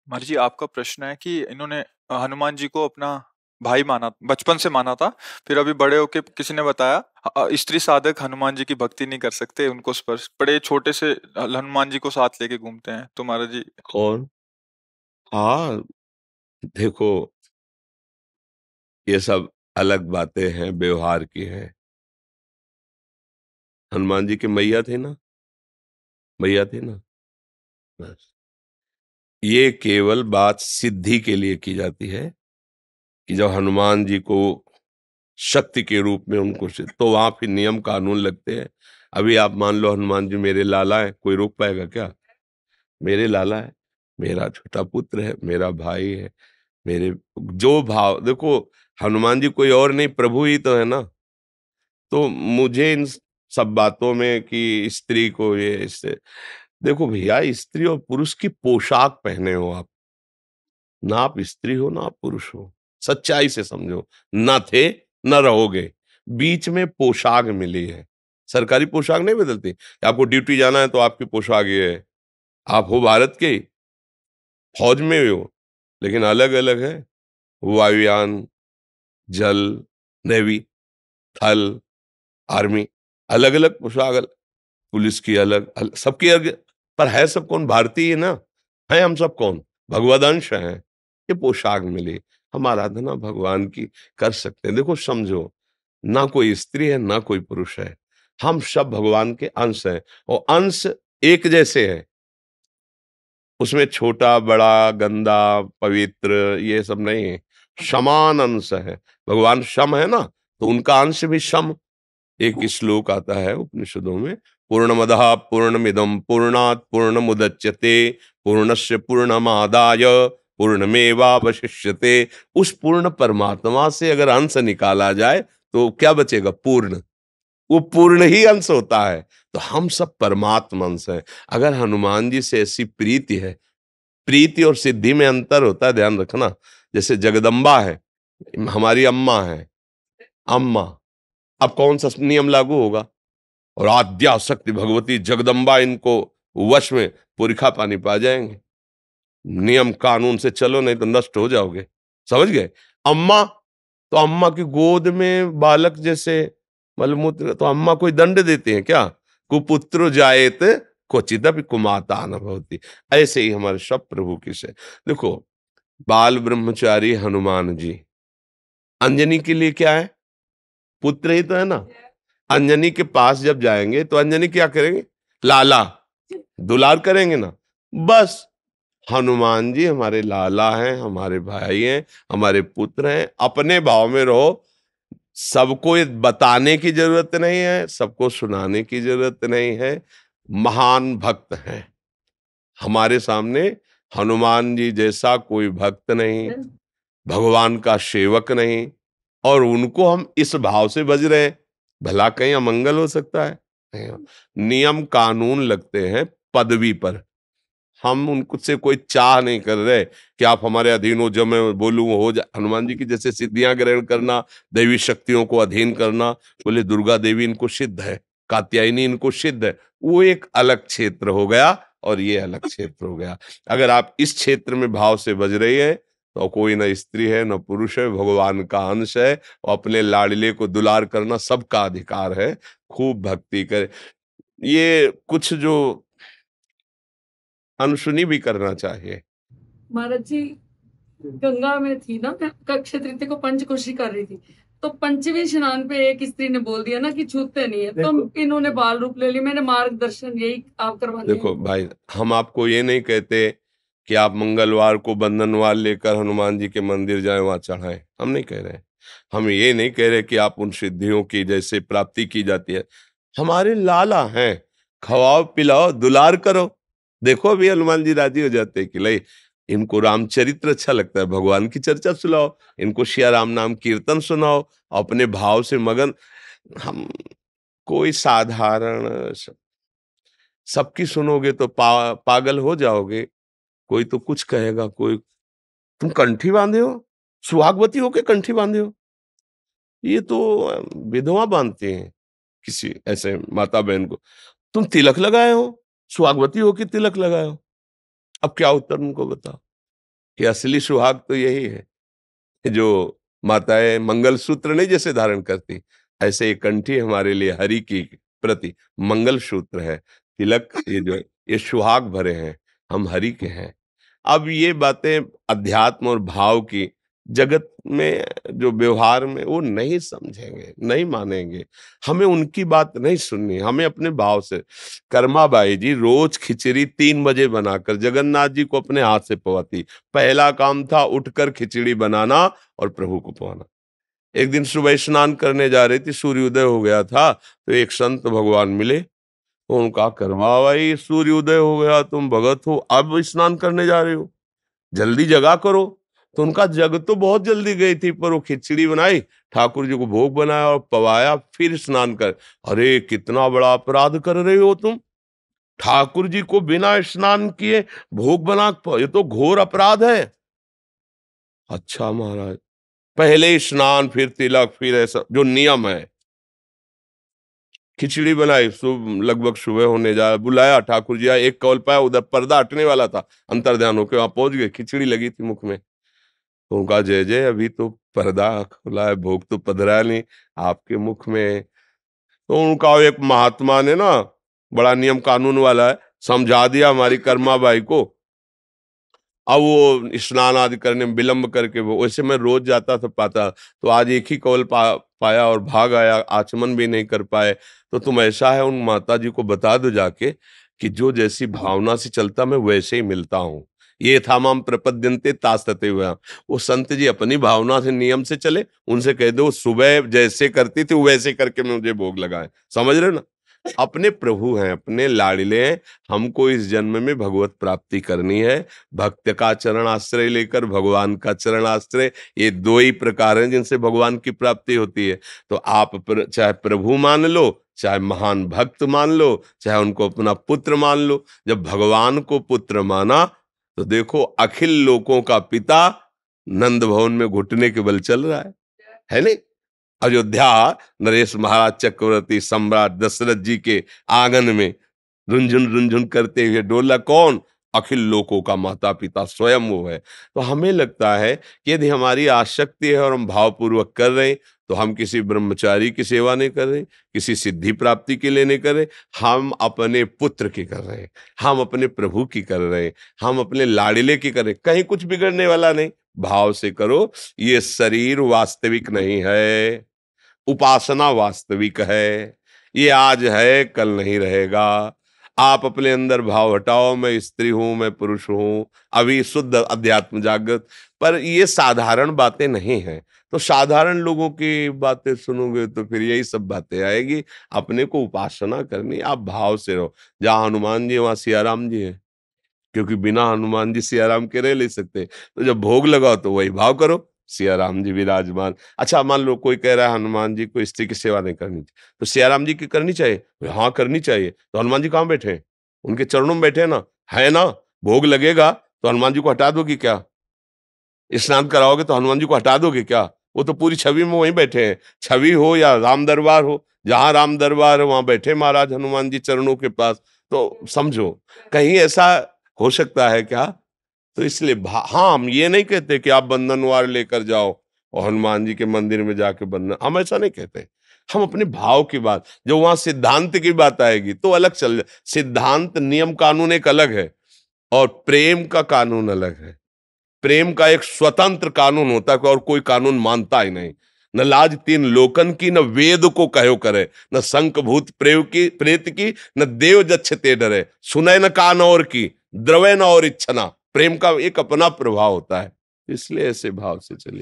महर्षि जी, आपका प्रश्न है कि इन्होंने हनुमान जी को अपना भाई माना, बचपन से माना था। फिर अभी बड़े होके किसी ने बताया स्त्री साधक हनुमान जी की भक्ति नहीं कर सकते, उनको स्पर्श बड़े छोटे से हनुमान जी को साथ लेके घूमते हैं। तो महाराज जी कौन? हाँ, देखो, ये सब अलग बातें हैं, व्यवहार की हैं। हनुमान जी के मैया थे ना, मैया थे ना, बस। ये केवल बात सिद्धि के लिए की जाती है कि जब हनुमान जी को शक्ति के रूप में उनको तो वहां फिर नियम कानून लगते हैं। अभी आप मान लो हनुमान जी मेरे लाला है, कोई रोक पाएगा क्या? मेरे लाला है, मेरा छोटा पुत्र है, मेरा भाई है, मेरे जो भाव देखो, हनुमान जी कोई और नहीं, प्रभु ही तो है ना। तो मुझे इन सब बातों में कि स्त्री को ये इससे, देखो भैया, स्त्री और पुरुष की पोशाक पहने हो आप, ना आप स्त्री हो ना आप पुरुष हो, सच्चाई से समझो। ना थे न रहोगे, बीच में पोशाक मिली है। सरकारी पोशाक नहीं बदलती, आपको ड्यूटी जाना है तो आपकी पोशाक ये है। आप हो भारत के, फौज में हो, लेकिन अलग अलग है। वायुयान, जल, नेवी, थल, आर्मी, अलग अलग पोशाक, पुलिस की अलग, सबकी अलग। पर है सब कौन? भारतीय है ना। है हम सब कौन? भगवदंश हैं। ये पोशाक मिली, हम आराधना भगवान की कर सकते हैं। देखो समझो, ना कोई स्त्री है ना कोई पुरुष है, हम सब भगवान के अंश हैं। और अंश एक जैसे हैं, उसमें छोटा बड़ा गंदा पवित्र ये सब नहीं है, समान अंश है। भगवान सम है ना, तो उनका अंश भी सम। एक श्लोक आता है उपनिषदों में, पूर्णमदः पूर्णमिदं पूर्णात् पूर्णमुदच्यते पूर्णस्य पूर्णमादाय पूर्णमेवावशिष्यते। उस पूर्ण परमात्मा से अगर अंश निकाला जाए तो क्या बचेगा? पूर्ण। वो पूर्ण ही अंश होता है। तो हम सब परमात्मा अंश हैं। अगर हनुमान जी से ऐसी प्रीति है, प्रीति और सिद्धि में अंतर होता है, ध्यान रखना। जैसे जगदम्बा है, हमारी अम्मा है, अम्मा, अब कौन सा नियम लागू होगा? और आद्या शक्ति भगवती जगदम्बा, इनको वश में पुरखा पानी पा जाएंगे। नियम कानून से चलो, नहीं तो नष्ट हो जाओगे। समझ गए? अम्मा, तो अम्मा की गोद में बालक जैसे मलमूत्र, तो अम्मा कोई दंड देते हैं क्या? कुपुत्र जायत क्वचिदपि कुमाता न भवति। ऐसे ही हमारे सब प्रभु की से देखो, बाल ब्रह्मचारी हनुमान जी, अंजनी के लिए क्या है? पुत्र ही तो है ना। अंजनी के पास जब जाएंगे तो अंजनी क्या करेंगे? लाला, दुलार करेंगे ना। बस, हनुमान जी हमारे लाला हैं, हमारे भाई हैं, हमारे पुत्र हैं। अपने भाव में रहो। सबको ये बताने की जरूरत नहीं है, सबको सुनाने की जरूरत नहीं है। महान भक्त हैं हमारे सामने, हनुमान जी जैसा कोई भक्त नहीं, भगवान का सेवक नहीं। और उनको हम इस भाव से भज रहे हैं, भला कहीं अमंगल हो सकता है? नहीं। नियम कानून लगते हैं पदवी पर। हम उनसे कोई चाह नहीं कर रहे कि आप हमारे अधीन हो, जो मैं बोलूं वो हो जाए। हनुमान जी की जैसे सिद्धियां ग्रहण करना, दैवी शक्तियों को अधीन करना, बोले दुर्गा देवी इनको सिद्ध है, कात्यायनी इनको सिद्ध है, वो एक अलग क्षेत्र हो गया और ये अलग क्षेत्र हो गया। अगर आप इस क्षेत्र में भाव से बज रही है तो कोई न स्त्री है न पुरुष है, भगवान का अंश है। और अपने लाडले को दुलार करना सबका अधिकार है। खूब भक्ति करे, ये कुछ जो अनसुनी भी करना चाहिए। महाराज जी, गंगा में थी ना, मैं अक्षय तृतीया को पंचकोशी कर रही थी, तो पंचवीं स्नान पे एक स्त्री ने बोल दिया ना कि छूते नहीं है, तो इन्होंने बाल रूप ले लिया। मैंने मार्गदर्शन यही आप करवाने देखो हैं। भाई, हम आपको ये नहीं कहते कि आप मंगलवार को बंधनवार लेकर हनुमान जी के मंदिर जाएं, वहां चढ़ाएं, हम नहीं कह रहे। हम ये नहीं कह रहे कि आप उन सिद्धियों की जैसे प्राप्ति की जाती है। हमारे लाला हैं, खवाओ पिलाओ दुलार करो। देखो अभी हनुमान जी राजी हो जाते हैं कि ले, इनको रामचरित्र अच्छा लगता है, भगवान की चर्चा सुनाओ, इनको सिया राम नाम कीर्तन सुनाओ, अपने भाव से मगन। हम कोई साधारण, सबकी सुनोगे तो पागल हो जाओगे। कोई तो कुछ कहेगा, कोई, तुम कंठी बांधे हो, सुहागवती होके कंठी बांधे हो। ये तो विधवा बांधती हैं किसी ऐसे माता बहन को। तुम तिलक लगाए हो, सुहागवती हो कि तिलक लगाए हो? अब क्या उत्तर उनको बताओ? कि असली सुहाग तो यही है, जो माताएं मंगलसूत्र नहीं जैसे धारण करती, ऐसे एक कंठी हमारे लिए हरि की प्रति मंगलसूत्र है, तिलक, ये जो ये सुहाग भरे हैं, हम हरि के हैं। अब ये बातें अध्यात्म और भाव की जगत में, जो व्यवहार में, वो नहीं समझेंगे, नहीं मानेंगे। हमें उनकी बात नहीं सुननी, हमें अपने भाव से। कर्माबाई जी रोज खिचड़ी 3 बजे बनाकर जगन्नाथ जी को अपने हाथ से पवाती। पहला काम था उठकर खिचड़ी बनाना और प्रभु को पवाना। एक दिन सुबह स्नान करने जा रही थी, सूर्योदय हो गया था, तो एक संत भगवान मिले। तो उनका, कर्माबाई सूर्योदय हो गया, तुम भगत हो, अब स्नान करने जा रहे हो, जल्दी जगा करो। तो उनका जग तो बहुत जल्दी गई थी, पर वो खिचड़ी बनाई, ठाकुर जी को भोग बनाया और पवाया, फिर स्नान कर। अरे कितना बड़ा अपराध कर रहे हो तुम, ठाकुर जी को बिना स्नान किए भोग बना, ये तो घोर अपराध है। अच्छा महाराज, पहले स्नान फिर तिलक फिर ऐसा जो नियम है। खिचड़ी बनाई, लगभग सुबह होने जा, बुलाया, ठाकुर जी आए, एक कौल पाया, उधर पर्दा हटने वाला था, अंतर्ध्यान होके वहां पहुंच गए, खिचड़ी लगी थी मुख में। तो उनका, जय जय, अभी तो पर्दा खुला है, भोग तो पधरा नहीं आपके मुख में। तो उनका एक महात्मा ने ना, बड़ा नियम कानून वाला है, समझा दिया हमारी कर्माबाई को। अब वो स्नान आदि करने में विलंब करके, वो वैसे मैं रोज जाता था पाता, तो आज एक ही कौल पाया और भाग आया, आचमन भी नहीं कर पाए। तो तुम ऐसा है, उन माता जी को बता दो जाके कि जो जैसी भावना से चलता मैं वैसे ही मिलता हूँ। ये था माम प्रपद्यन्ते तास्तते हुआ। वो संत जी अपनी भावना से, नियम से चले, उनसे कह दो सुबह जैसे करती थी वैसे करके मुझे भोग लगाए। समझ रहे हो ना, अपने प्रभु हैं, अपने लाडले हैं। हमको इस जन्म में भगवत प्राप्ति करनी है। भक्त का चरण आश्रय लेकर भगवान का चरण आश्रय, ये दो ही प्रकार हैं जिनसे भगवान की प्राप्ति होती है। तो आप चाहे प्रभु मान लो, चाहे महान भक्त मान लो, चाहे उनको अपना पुत्र मान लो। जब भगवान को पुत्र माना तो देखो, अखिल लोकों का पिता नंद भवन में घुटने के बल चल रहा है नहीं? अयोध्या, नरेश महाराज चक्रवर्ती सम्राट दशरथ जी के आंगन में रुंझुन रुंझुन करते हुए डोला कौन? अखिल लोकों का माता पिता स्वयं वो है। तो हमें लगता है कि यदि हमारी आसक्ति है और हम भावपूर्वक कर रहे हैं, तो हम किसी ब्रह्मचारी की सेवा नहीं कर रहे, किसी सिद्धि प्राप्ति के लिए नहीं कर रहे, हम अपने पुत्र की कर रहे हैं, हम अपने प्रभु की कर रहे हैं, हम अपने लाडिले की कर रहे हैं। कहीं कुछ बिगड़ने वाला नहीं, भाव से करो। ये शरीर वास्तविक नहीं है, उपासना वास्तविक है। ये आज है, कल नहीं रहेगा। आप अपने अंदर भाव हटाओ, मैं स्त्री हूं, मैं पुरुष हूं, अभी शुद्ध अध्यात्म जागृत। पर ये साधारण बातें नहीं हैं। तो साधारण लोगों की बातें सुनोगे तो फिर यही सब बातें आएगी। अपने को उपासना करनी, आप भाव से रहो। जहां हनुमान जी वहां सियाराम जी है, क्योंकि बिना हनुमान जी सियाराम के रह नहीं सकते। तो जब भोग लगाओ तो वही भाव करो, सियाराम जी विराजमान। अच्छा, मान लो कोई कह रहा है हनुमान जी को स्त्री की सेवा नहीं करनी चाहिए, तो सियाराम जी की करनी चाहिए? हाँ करनी चाहिए। तो हनुमान जी कहाँ बैठे हैं? उनके चरणों में बैठे हैं ना, है ना? भोग लगेगा तो हनुमान जी को हटा दोगे क्या? स्नान कराओगे तो हनुमान जी को हटा दोगे क्या? वो तो पूरी छवि में वहीं बैठे हैं। छवि हो या राम दरबार हो, जहां राम दरबार है वहां बैठे महाराज हनुमान जी चरणों के पास। तो समझो, कहीं ऐसा हो सकता है क्या? तो इसलिए हाँ, हम ये नहीं कहते कि आप बंधनवार लेकर जाओ और हनुमान जी के मंदिर में जाके बंधन, हम ऐसा नहीं कहते। हम अपने भाव की बात, जो वहां सिद्धांत की बात आएगी तो अलग चल जाए। सिद्धांत नियम कानून एक अलग है और प्रेम का कानून अलग है। प्रेम का एक स्वतंत्र कानून होता है और कोई कानून मानता ही नहीं। न लाज तीन लोकन की, न वेद को कहो करे, न शंख भूत प्रेत की, न देव जच्छते डरे, सुने न कान और की, द्रवे न और इच्छना। प्रेम का एक अपना प्रभाव होता है, इसलिए ऐसे भाव से चलिए।